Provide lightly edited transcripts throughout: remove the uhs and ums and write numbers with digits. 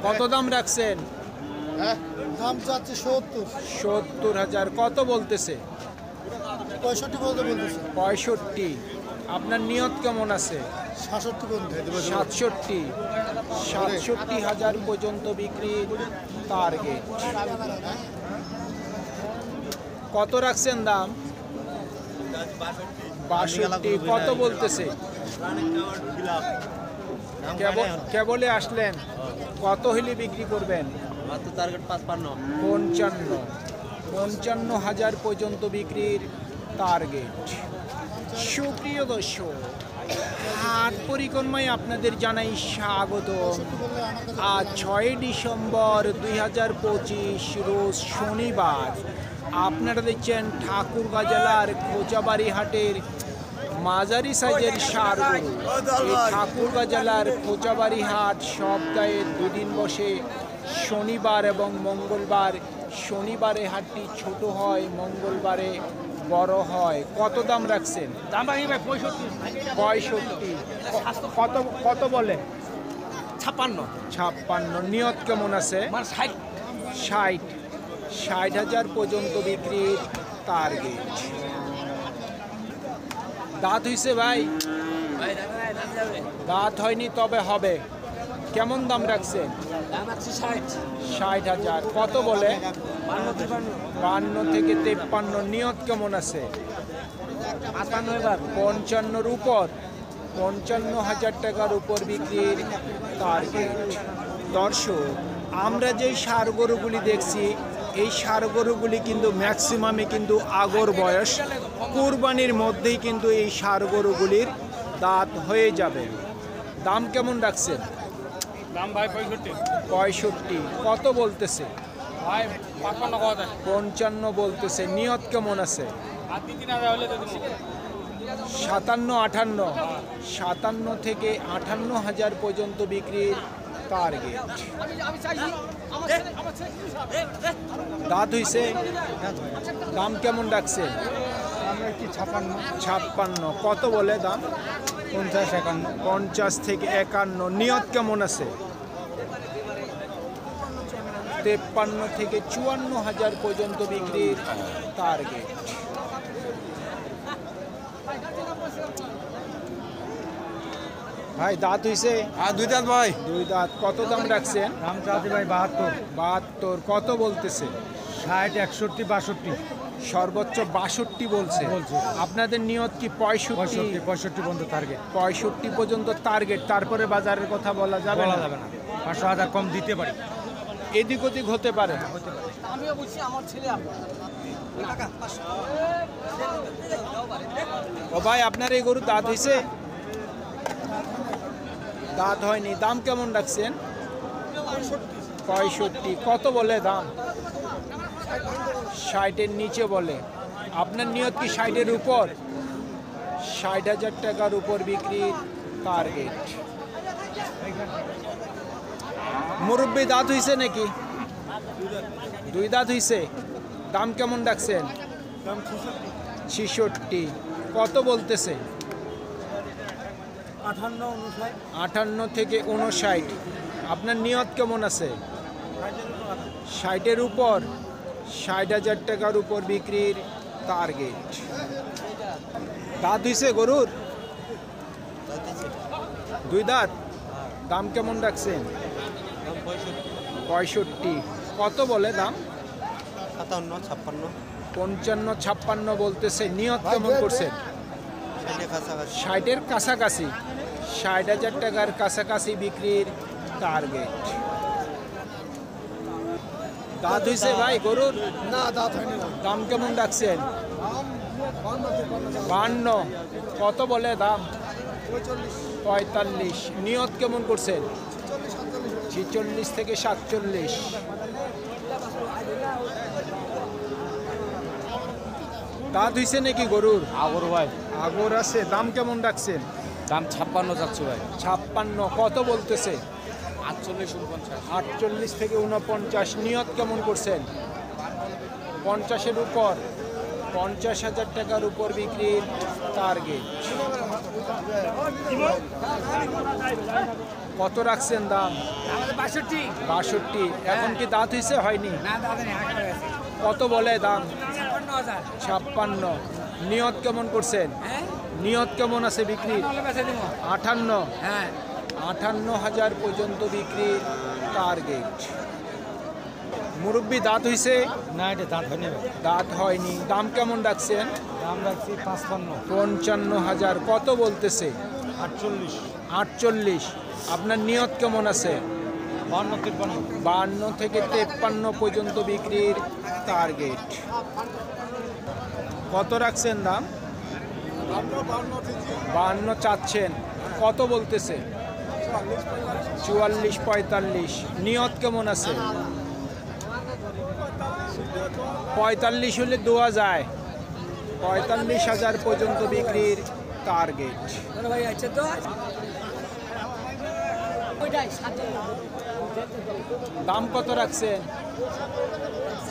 কত দাম রাখছেন? দাম চাচ্ছে 70,000। কত বলতেছে? 65 বলতে বলতেছে। 65। আপনার নিয়ত কেমন আছে? 67 বলতে 67,000 পর্যন্ত বিক্রির টার্গেট। কত রাখছেন দাম? 62। কত বলতেছে? কেবলে আসলেন, কত হইলে বিক্রি করবেন? 55,000 পর্যন্ত বিক্রির টার্গেট। সুপ্রিয় দর্শক, হাট পরিক্রমায় আপনাদের জানাই স্বাগত। আজ 6 ডিসেম্বর 2025 রোজ শনিবার। আপনারা দেখছেন ঠাকুরগাঁ জেলার খোঁচাবাড়ি হাটের মাঝারি সাইজের ষাঁড় গরু। এই ঠাকুরগাঁ জেলার খোঁচাবাড়ি হাট সপ্তাহে দুদিন বসে, শনিবার এবং মঙ্গলবার। শনিবারে হাটটি ছোট হয়, মঙ্গলবারে বড় হয়। কত দাম রাখছেন? দাম ভাই 65। 65। কত কত বলে? 56। নিয়ত কেমন আছে? 60,000 পর্যন্ত বিক্রির টার্গেট। দাঁত হইছে ভাই? দাঁত হয়নি, তবে হবে। কেমন দাম রাখছেন? 60,000। কত বলে? 52 থেকে 53। নিয়ত কেমন আছে? 55-র উপর। 55,000 টাকার উপর বিক্রির টার্গেট। দর্শক, আমরা যেই ষাঁড় গরুগুলি দেখছি, এই ষাঁড় গরুগুলি কিন্তু ম্যাক্সিমামে কিন্তু আগর বয়স। কুরবানির মধ্যেই কিন্তু এই ষাঁড় গরুগুলির দাঁত হয়ে যাবে। দাম কেমন রাখছেন? দাম ভাই 65। 65। কত বলতেছে? ভাই 55 কথা। 55 বলতেছে। নিয়ত কেমন আছে? আর 3,000 হলে তো দিছি। 57, 58 থেকে 58,000 পর্যন্ত বিক্রির টার্গেট। দাঁত হইছে? দাম কেমন রাখছে? 56। কত বলে দাম? 50 থেকে 51। নিয়ত কেমন আছে? 53 থেকে 54,000 পর্যন্ত বিক্রির টার্গেট। ভাই দাঁত হইছে? দুই দাঁত ভাই। 2 দাঁত। কত দাম রাখছেন? দাম চাচ্ছে ভাই 72। কত বলতেছে? 60, 61, 62। সর্বোচ্চ 62 বলছে। আপনাদের নিয়ত কি 65? 65 পর্যন্ত টার্গেট। 65 পর্যন্ত টার্গেট। তারপরে বাজারের কথা বলা যাবে না। 500,000 কম দিতে পারি। এদিক ওদিক হতে পারে। আমিও বুঝছি, আমার ছেলে ও ভাই, আপনার এই গরু দাঁত হইছে? দাঁত হয়নি। দাম কেমন রাখছেন? 65। কত বলে দাম? 60-এর নিচে বলে। আপনার নিয়ত কি 60-এর উপর? 60,000 টাকার উপর বিক্রির টার্গেট। মুরব্বি দাঁত হইছে নাকি? 2 দাঁত হইছে। দাম কেমন রাখছেন? 66। কত বলতেছে? 58 থেকে 59। আপনার নিয়ত কেমন আছে? 60-এর উপর। 60,000 টাকার উপর বিক্রির টার্গেট। দাঁত হইছে গরুর? 2 দাঁত। দাম কেমন রাখছেন? 65। কত বলে দাম? 57, 55, 56 বলতেছে। নিয়ত কেমন করছেন? 60-এর কাছাকাছি। 60,000 টাকার কাছাকাছি বিক্রির টার্গেট। দাঁত হইছে ভাই গরুর? না দাঁত হয়নি। দাম কেমন রাখছেন? 52। কত বলে দাম? 45। নিয়ত কেমন করছেন? 46 থেকে 47। দাঁত হইছে নাকি গরুর? আগর ভাই। আগর আছে। দাম কেমন রাখছেন? দাম 56 যাচ্ছে ভাই। 56। কত বলতেছে? 48, 49। 48 থেকে 49। নিয়ত কেমন করছেন? 50-এর উপর। 50,000 টাকার উপর বিক্রির টার্গেট। কত রাখছেন দাম? আমাদের 62 62। এখন কি দাঁত হয়েছে হয়নি? না দাদা নেই আগে আছে কত বলে দাম? 56000 56। নিয়ত কেমন করছেন? হ্যাঁ নিয়ত কেমন আছে বিক্রি? তাহলে বেচে দিব 58। হ্যাঁ 58,000 পর্যন্ত বিক্রির টার্গেট। মুরব্বি দাঁত হইছে? না এটা দাঁত হয়নি ভাই। দাঁত হয়নি। দাম কেমন রাখছেন? দাম রাখছি 55, 55,000। কত বলতেছে? 48, 48। আপনার নিয়ত কেমন আছে? 52, 53। 52 থেকে 53 পর্যন্ত বিক্রির টার্গেট। কত রাখছেন দাম? 52 চাচ্ছেন। কত বলতেছে? 44, 45। নিয়ত কেমন আছে? 45 হলে দেওয়া যায়। 45,000 পর্যন্ত বিক্রির টার্গেট। ভাই আছে তো ওইটাই দাম কত রাখছেন?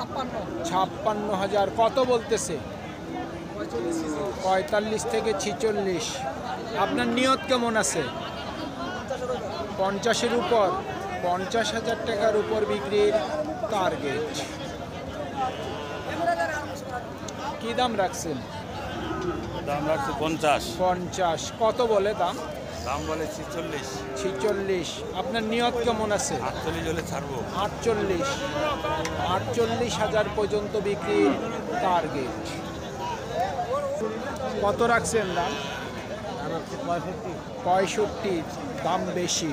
56,000। কত বলতেছে? 45 থেকে 46। আপনার নিয়ত কেমন আছে? 50-এর উপর। 50,000 টাকার উপর বিক্রির টার্গেট। কি দাম রাখছেন? দাম রাখছে 50, 50। কত বলে দাম? দাম বলে 46, 46। আপনার নিয়ত কেমন আছে? 48 হলে ছাড়বো। 48। 48,000 পর্যন্ত বিক্রির টার্গেট। কত রাখছেন দাম? 65। দাম বেশি।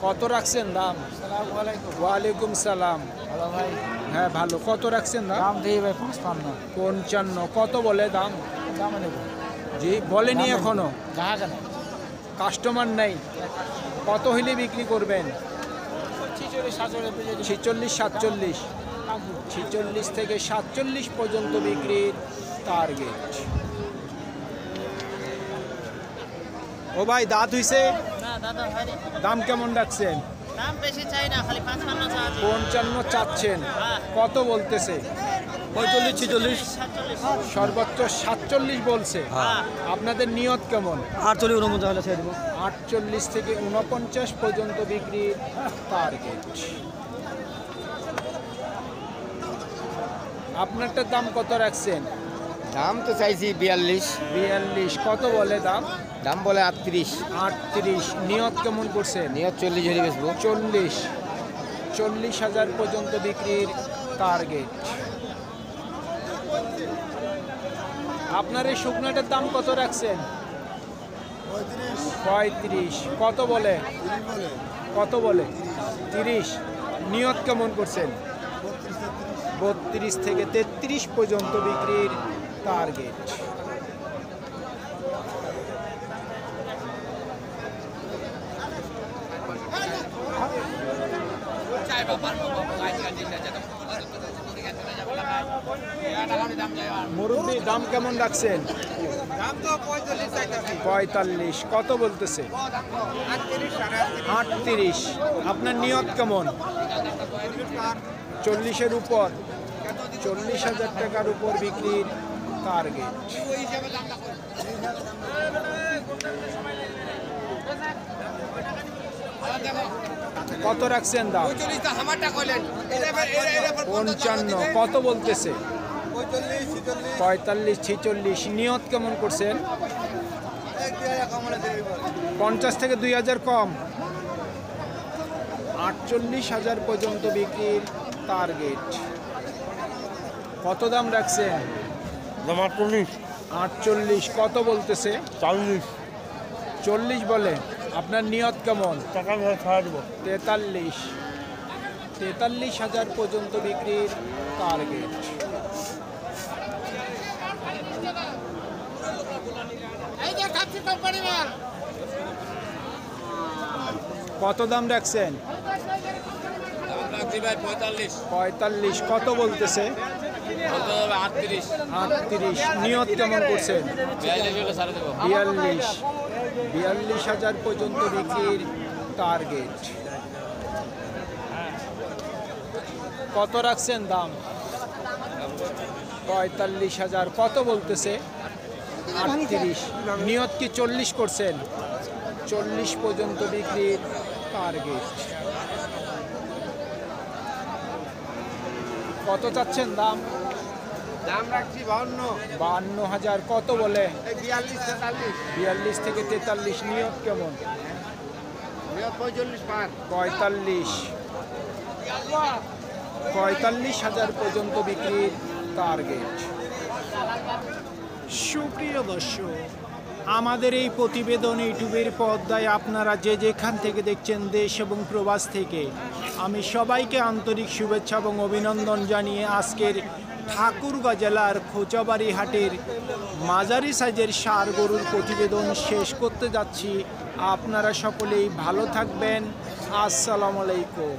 কত রাখছেন দাম? ওয়ালাইকুম সালাম। হ্যালো ভাই, হ্যাঁ ভালো। কত রাখছেন দাম? দাম দিই ভাই 55। 55। কত বলে দাম? দাম নেব জি বলেনি এখনো। দেখা কেন? কাস্টমার নাই। কত হইলে বিক্রি করবেন? 46, 47। 46 থেকে 47 পর্যন্ত বিক্রির টার্গেট। ও ভাই দাঁত হইছে? না দাদা হয়নি। দাম কেমন রাখছেন? দাম বেশি চাই না, খালি 55 চাই। 55 চাচ্ছেন। কত বলতেছে? 45, 46, সর্বোচ্চ 47 বলছে। আপনাদের নিয়ত কেমন? 48, 49 হলে ছেড়ে দেবো। 48 থেকে 49 পর্যন্ত বিক্রির টার্গেট। আপনারটার দাম কত রাখছেন? দাম তো চাইছি 42, 42। কত বলে দাম? দাম বলে 38। 38। নিয়ত কেমন করছেন? নিয়ত 40 হলে বেচবো। 40,000 পর্যন্ত বিক্রির টার্গেট। আপনার এই শুকনাটার দাম কত রাখছেন? 35। কত বলে? কত বলে? 30। নিয়ত কেমন করছেন? 32 থেকে 33 পর্যন্ত বিক্রির টার্গেট। মুরব্বি দাম কেমন রাখছেন? 45। কত বলতেছে? 38। আপনার নিয়ত কেমন? 40-এর উপর। 40,000 টাকার উপর বিক্রির টার্গেট। কত রাখছেন দাম? 55। কত বলতেছে? 45, 46। নিয়ত কেমন করছেন? 50 থেকে 2,000 কম। 48,000 পর্যন্ত বিক্রির টার্গেট। কত দাম রাখছেন? দাম 48, 48। কত বলতেছে? 40 40 বলে। আপনার নিয়ত কেমন? টাকা নিয়ে ছাড়া দেবো। 43। 43,000 পর্যন্ত বিক্রির টার্গেট। কত দাম রাখছেন? ভাই 45 45। কত বলতেছে? 38 38। নিয়ত কেমন করছেন? 42 হলে ছাড়ে দেবো 42। 42,000 পর্যন্ত বিক্রির টার্গেট। কত রাখছেন দাম? 45,000। কত বলতেছে? 38। নিয়ত কি 40 করছেন? 40 পর্যন্ত বিক্রির টার্গেট। কত চাচ্ছেন দাম? দাম রাখছি 52,000। কত বলে? 42 43 42 থেকে 43। নিয়ত কেমন? 45 পার 45,000 পর্যন্ত বিক্রির টার্গেট। সুপ্রিয় দর্শক, আমাদের এই প্রতিবেদন ইউটিউবের পর্দায় আপনারা যে যেখান থেকে দেখছেন, দেশ এবং প্রবাস থেকে, আমি সবাইকে আন্তরিক শুভেচ্ছা এবং অভিনন্দন জানিয়ে আজকের ঠাকুরগাঁও জেলার খোঁচাবাড়ি হাটের মাঝারি সাইজের ষাঁড় গরুর প্রতিবেদন শেষ করতে যাচ্ছি। আপনারা সকলেই ভালো থাকবেন। আসসালামু আলাইকুম।